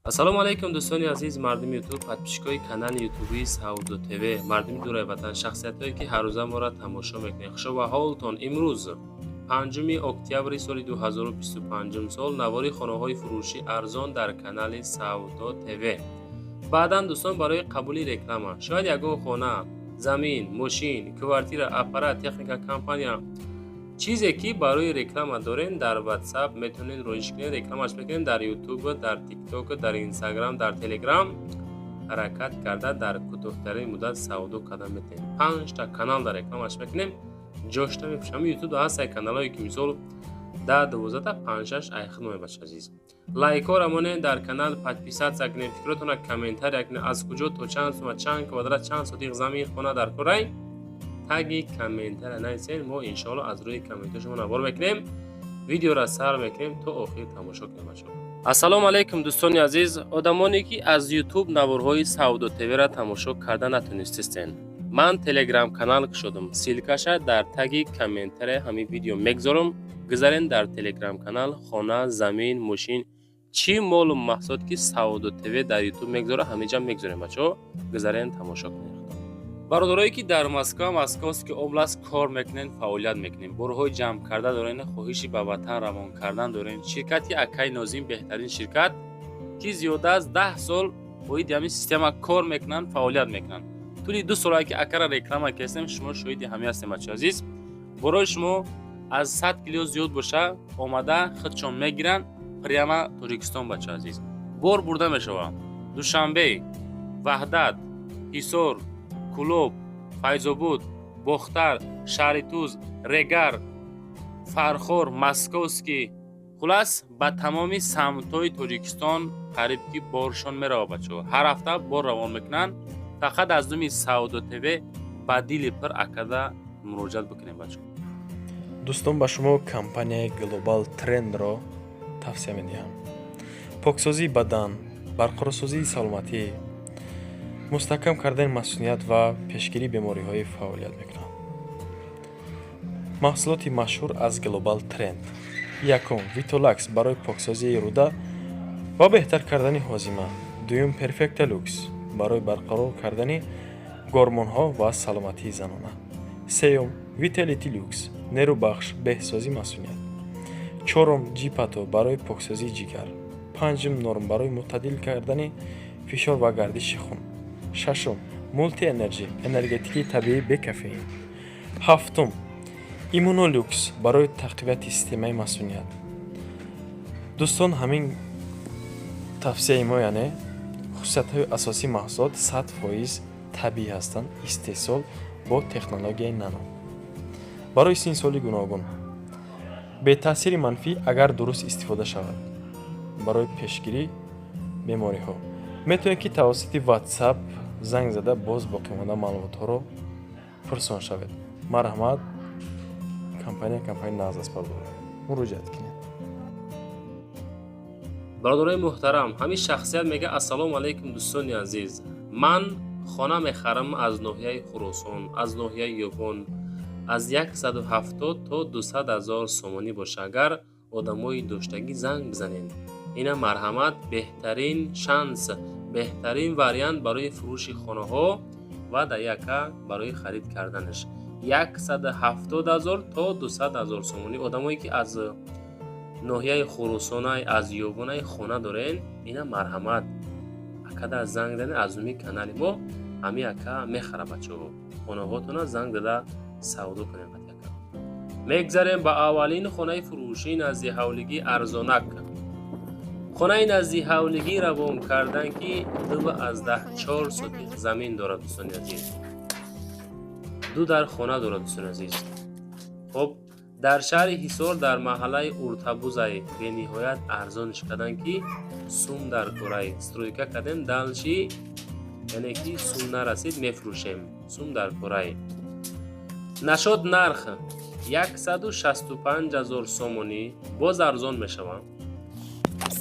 ассалому алайкум дӯстони азиз, мардуми ютуб, подписчикои канали ютубии Саудо ТВ, мардуми дураи ватан, шахсиятое ки ҳаррӯза моро тамошо мекунед. Хушова ҳолтон. Имрӯз 5 октябри соли 2025 сол навори хонаҳои фурӯши арзон дар канали Саудо ТВ. баъдан дӯстон, барои қабули реклама шояд ягон хона, замин, мошин, квартира, аппарат, техника, компания чизе ки барои реклама дорен, дар WhatsApp метавонед роиш кунед, рекламаш мекунед, дар YouTube, дар TikTok, дар Instagram, дар Telegram ҳаракат карда дар кӯтоҳтарин муддат савдо карда метавонед. 5 та канал дар рекламаш мекунем, ҷошта мепӯшам. YouTube ҳастаи каналҳое ки мисол 10-12 та 5-6 айхидмои бача азиз. Лайкора монед дар канал, подписатсия кунед, фикротона комментария кунед, аз куҷо то чанд сума, чанд квадрат, чанд сотиқ замин, хона дар Курай таги комментария нависед. мо иншоалло аз рӯи комментари шумо навор мекунем, видеора сар мекунем то охир тамошо кунем бачаҳо. ассалому алайкум дӯстони азиз, одамоне ки аз YouTube наворҳои Саудо ТВ-ра тамошо карда натонистистен, ман Telegram канал кушодам, силкаша дар таги комментария ҳамин видео мегзорам. гузарен дар Telegram канал, хона, замин, мошин, чӣ молу маҳсулот ки Саудо ТВ дар YouTube мегзора, ҳамиҷа мегзорем бачаҳо. гузарен тамошо кунед. бародарое ки дар Москваски област кор мекунен, фаъолият мекунем, борҳои ҷамъ карда дорен, хоҳиши ба ватан равон кардан дорен, ширкати Акаи Нозим беҳтарин ширкат ки зиёда аз 10 сол боиди ҳамин система кор мекунанд, фаъолият мекунанд. тӯли 2 солае ки Акара реклама кардем, шумо шоҳиди ҳамин ҳастем бачаҳо азиз. борои шумо аз 100 кило зиёд боша омада худшон мегиранд прямо Тоҷикистон бачаҳо азиз. бор бурда мешавад Душанбе, Ваҳдат, Ҳисор, Кулоб, Файзобуд, Бохтар, Шаҳритуз, Регар, Фархор, Московский, хулас ба тамоми самтҳои Тоҷикистон қариб ки боршон меравад бачаҳо. ҳар ҳафта бор равон мекунанд. фақат аз думи Саудо ТВ ба дили пир акада муроҷиат бикунем бачаҳо. дӯстон, ба шумо компанияи Global Trendро тавсия медиҳам. поксозии бадан, барқарорсозии саломатӣ, мустаҳкам кардани масъулият ва пешгирии бемориҳои фаъолият мекунад. маҳсулоти машҳур аз Global Trend: якум, Vitolax барои поксозии рӯда ва беҳтар кардани ҳозима. дуюм, Perfecta Lux барои барқарор кардани гормонҳо ва саломатии занона. сеюм, Vitality Lux нерӯбахш, беҳсозӣ масъулият. чорум, Jipato барои поксозии ҷигар. панҷум, Norm барои мӯътадил кардани фишор ва гардиши хун. шашум, Multi Energy энергетикии табиӣ бе кафеин. ҳафтум, Immunolux барои тақвияти системаи масъулият. дӯстон, ҳамин тавсияи мо, яъне хусусиятҳои асосии маҳсулот 100% табиӣ ҳастанд, истеҳсол бо технологияи нано. барои синсоли гуногун, бетаъсири манфӣ агар дуруст истифода шавад. барои пешгирии бемориҳо метавонед ки тавассути WhatsApp занг зада боз боқимонда маълумотҳоро пурсон шавед. марҳамат, компания нағз аст. муроҷиат кунед. бародарои муҳтарам, ҳамин шахсият мега ассалому алайкум дӯстони азиз, ман хона мехарам аз ноҳияи Хуросон, аз ноҳияи Ёбон, аз 170 то 200 000 сомонӣ боша. агар одамои доштагӣ занг бизанед, ина марҳамат, беҳтарин шанс, беҳтарин вариант барои фурӯши хонаҳо ва даяка барои харид карданаш. 170 000 то 200 000 сомонӣ. одамое ки аз ноҳияи Хуросонай, аз Ёбонай хона дорен, ина марҳамат, акада занг занед аз уми канали мо, ҳами ака мехара бачаҳо. хонаҳотона занг дада савдо кунед. мегзарем ба аввалин хонаи фурӯшии назди ҳавлигӣ арзонак. хонаи назди ҳавлигӣ равон кардан ки 2/10 сотиқ замин дорад дӯстони азиз. 2 дар хона дорад дӯстони азиз. хоб, дар шаҳри Ҳисор дар маҳаллаи Уртабузай бениҳоят арзониш кардан ки сум дар корай стройка кардем, далши яъне ки сум нарасид мефурӯшем. сум дар корай. нашод нарх 165 000 сомонӣ боз арзон мешавад.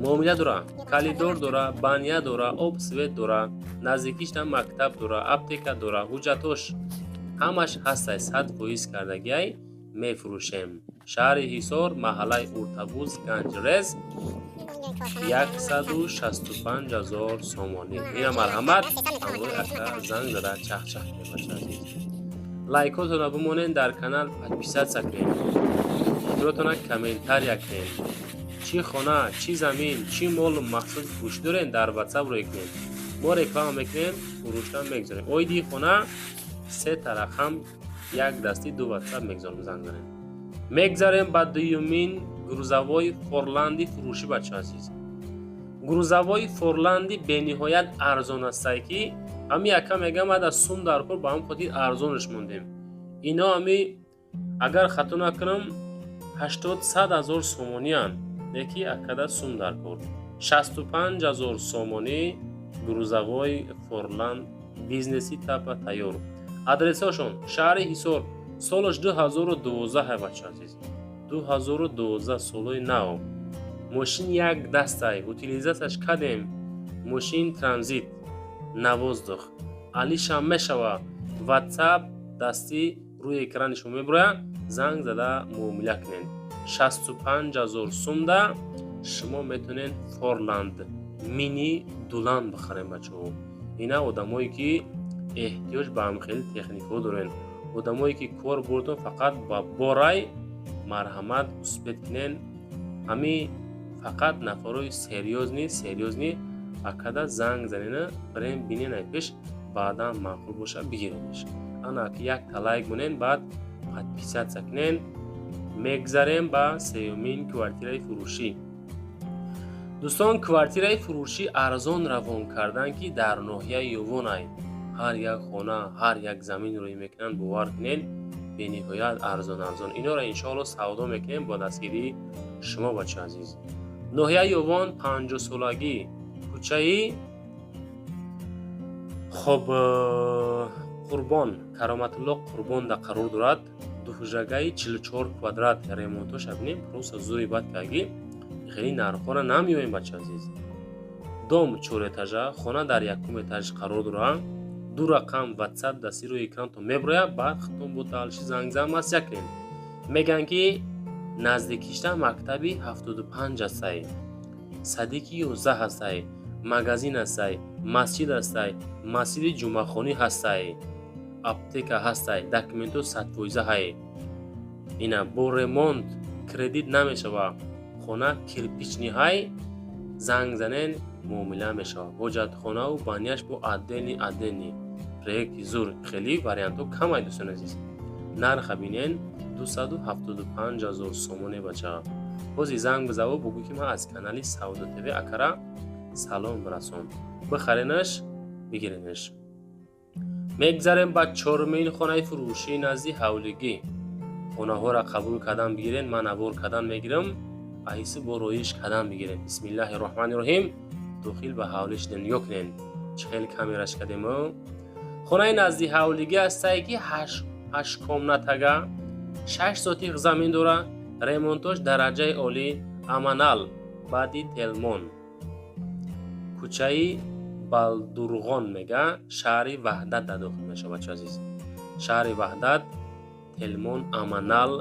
муомила дора, калидор дора, баня дора, об свет дора, наздикиш на мактаб дора, аптека дора, ҳуҷҷатош ҳамаш ҳастай 100% кардагиай мефурӯшем. шаҳри Ҳисор, маҳаллаи Уртабуз, Ганҷрез. 165,000 сомонӣ. Ина марҳамат амрӯи ака занг зада чахчах кунед бача азиз. Лайкотона бимонен, дар канал подписатся кунед. фикротона комментария кунед. чӣ хона, чӣ замин, чӣ молу махсуд фурӯшӣ дорен, дар WhatsApp рӯй кунед. Мо реклама мекунем, фурӯшдан мегзорем. Оиди хона 3 та рақам, 1 дасти 2 WhatsApp мегзорем, занг занем. мегзарем ба дуюмин грузавои форланди фурӯшӣ бача азиз. грузавои форланди бениҳоят арзон астае ки ҳами яка мегам ада сум дар кор ба ҳам хотир арзонаш мондем. ино ҳами агар хато накунам 80-100,000 сомониян, яки акада сум дар кор. 65,000 сомонӣ грузавои форланд бизнеси тапа тайёр. адресашон шаҳри Ҳисор, солаш 2012 бача азиз. 2012 солои нав. мошин як дастай, утилизасияш кадем, мошин транзит, навоздух. алишам мешава. WhatsApp дасти рӯи экрани шумо мебуроя, занг зада муомила кунед. 65,000 сумда шумо метонен Форланд мини дулан бихарем бачаҳо. ина одамое ки эҳтиёҷ ба ҳамхели техникаҳо дорен, одамое ки кор бурдон фақат ба борай марҳамат успет кунен. ҳами фақат нафарои серьёзни акада занг занена барем биненай пеш баъдан маъқул боша бигиренеш. ана ки як та лайк монен, баъд подписатся кунен. мегзарем ба сеюмин квартираи фурӯшӣ. дӯстон, квартираи фурӯшӣ арзон равон кардан ки дар ноҳияи Ёвонай ҳар як хона, ҳар як заминро мекунанд, бовар кунед бениҳоят арзон. инора иншоалло савдо мекунем бо дастгирии шумо бача азиз. ноҳияи Ёвон 50-солагӣ кӯчаи хоб Қурбон, Кароматулло Қурбонда қарор дорад. дуҳужагаи 44 квадрат ремонтоша бинем, просто зури бад каги хеле нархора намеёем бача азиз. дом 4 этажа, хона дар якум этаж қарор дорад. 2 рақам WhatsApp дасти рӯи экранто мебурояд, баъд хитон бо талши зангзам масъя кунем. меган ки наздикишта мактаби 75 ҳастае, садики 11 ҳастае, магазин ҳастае, масҷид ҳастае, масҷиди ҷумъахонӣ ҳастае, аптека ҳастае, документо 100% ҳае. ина бо ремонт кредит намешава. хона кирпични ҳай, занг занен муомила мешава. ҳоҷатхонаву банияш бо аддени проекти зур. хеле вариантҳо камай дӯстон азиз. нарха бинен 275,000 сомоне бача. бози занг бизаво бугӯ ки ман аз канали Саудо ТВ акара салом расон. бихаренаш, бигиренаш. мегзарем ба чормин хонаи фурӯшӣ назди ҳавлигӣ. хонаҳоро қабул кардан бигирен, ман авор кардан мегирам, айси бо роиш кардан бигирен. бисмиллаҳи роҳмани роҳим. дохил ба ҳавлӣ шиден нигоҳ кунен. чӣ хел камераш кардемо. хонаи назди ҳавлигӣ ҳастае ки 8 комнатага, 6 сотих замин дора. ремонтош дараҷаи олӣ, аманал баъди Телмон. кӯчаи Балдурғон мега, шаҳри Ваҳдат дар дохил мешавад бача азиз. шаҳри Ваҳдат, Телмон, Аманал.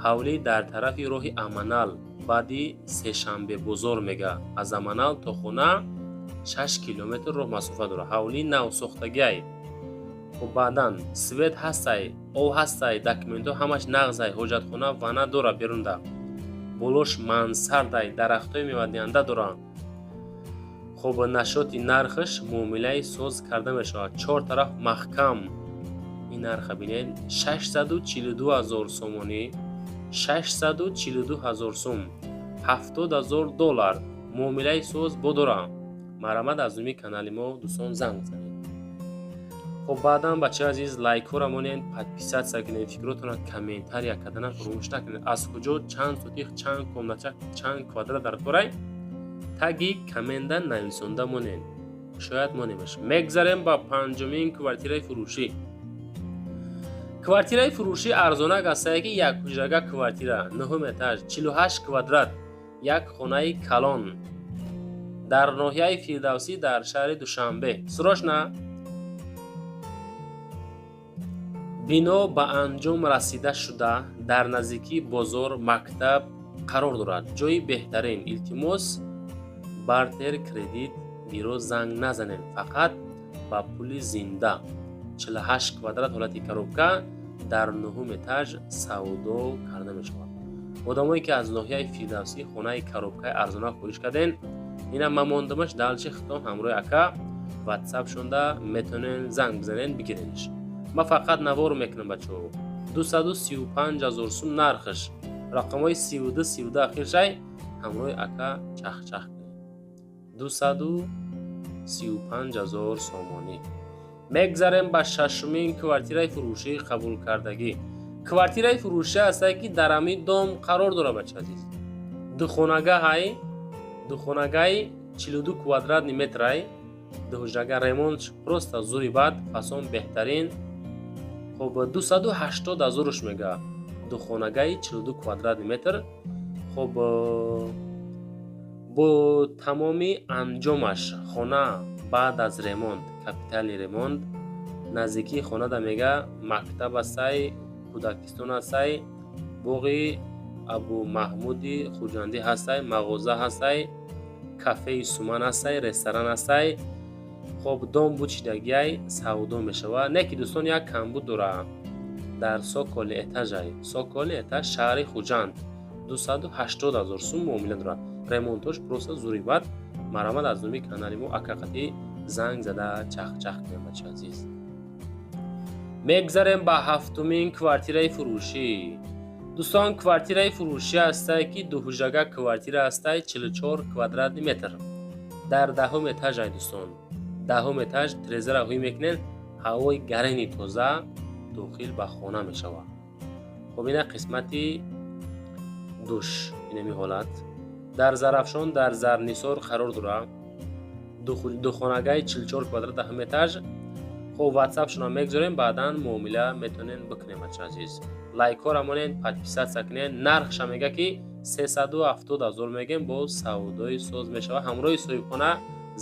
ҳавлӣ дар тарафи роҳи Аманал баъди Сешанбе бозор мега. аз Аманал то хона 6 километр роҳ масофа дора. ҳавлӣ навсохтагиай. хуб баъдан свет ҳастае, об ҳастае, документҳо ҳамаш нағзай, ҳоҷатхона вана дора берунда. болош мансардай, дарахтҳои мевадиҳанда дора. хуб нашоти нархаш муомилаи соз карда мешавад. 4 тараф маҳкам. ин нарха бинед 642,000 сомонӣ, 642,000 сум, $70,000. муомилаи соз бодора. марҳамат аз умми канали мо дӯстон занг занед. хуб баъдан бачаи азиз лайкҳоро монед, подписатся кунед, фикротона комментария кардана фурӯмӯш накунед. аз куҷо, чанд сотих, чанд комната, чанд квадрат дар корай, таги комментда нависонда монед. шояд монемаш. мегзарем ба панҷумин квартираи фурӯшӣ. квартираи фурӯшӣ арзонак астае ки як ҳуҷрага квартира, 9 этаж, 48 квадрат, як хонаи калон дар ноҳияи Фирдавсӣ дар шаҳри Душанбе. срочно бино ба анҷом расида шуда дар наздикии бозор мактаб қарор дорад. ҷойи беҳтарин. илтимос бартер, кредит, бюро занг назанед. Фақат ба пули зинда 48 квадрат ҳолати коробка дар 9-ум этаж савдо карда мешавад. одамое ки аз ноҳияи фирдавсӣ хонаи коробкаи арзона хуриш карден, ина мамондамаш далчи хитон ҳамроҳи ака ватсап шунда метонен занг бизанен бигиренш. ма фақат навор мекунам бачаҳо. 235,000 сум нархш. рақамҳои 32 ахиршай ҳамроҳи ака чахчах кунед. 235,000 сомонӣ. мегзарем ба шашумин квартираи фурӯшии қабулкардагӣ. квартираи фурӯшӣ ҳастае ки дар ҳамин дом қарор дорад бача азиз. духонагаи 42 квадратни метрай, дуҳуҷрага ремонт просто зури бад, фасон беҳтарин. хоб 280,000 мега. духонагаи 42 квадратни метр. хоб бо тамоми анҷомаш хона баъд аз ремонт, капитали ремонт, наздикии хона да мега мактаб астай, кӯдакистон астай, боғи абу маҳмуди хуҷандӣ ҳастай, мағоза ҳастай, кафеи суман ҳастай, ресторан ҳастай. хоб дом бучидагиай савдо мешавад. не ки дӯстон як камбуд дора дар соколи этажай. соколи этаж шаҳри хуҷанд 280,000 сум муомила дорад. ремонтош просто зури бад. марамад аз номи канали мо акақатӣ занг зада чахчах кунем бача азиз. мегзарем ба ҳафтумин квартираи фурӯшӣ. дӯстон квартираи фурӯшӣ ҳастае ки дуҳуҷрага квартира ҳастае 44 квадратни метр. дар 10-ум этажай дӯстон. 10-ум этаж трезера ҳуй мекунен, ҳавои гарини тоза дохил ба хона мешавад. хоб ина қисмати душ инами ҳолат. дар зарафшон дар зарнисор қарор дорад. духонагаи 44 квадрат 10-ум этаж. хоб ватсап шуна мегзорем, баъдан муомила метонен бикунем бача азиз. лайкҳо рамонен, подписатсия кунен. нархша мега ки 370,000 мегем, бо савдои соз мешава. ҳамроҳи соҳибхона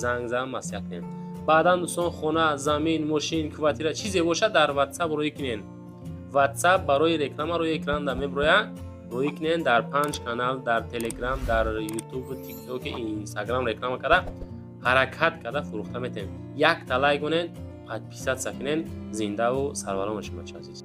занг зада масъя кунен. баъдан дӯстон хона, замин, мошин, квартира чизе бошад дар ватсап рӯй кунен. ватсап барои рекламаро экрана меброяд. рӯй кунен дар 5 канал, дар телеграм, дар ютуб, тикток, инстаграм реклама карда ҳаракат карда фурӯхта метавонем. як талайк монен, подписатсия кунен. зиндаву сарвалом бошед бача азиз.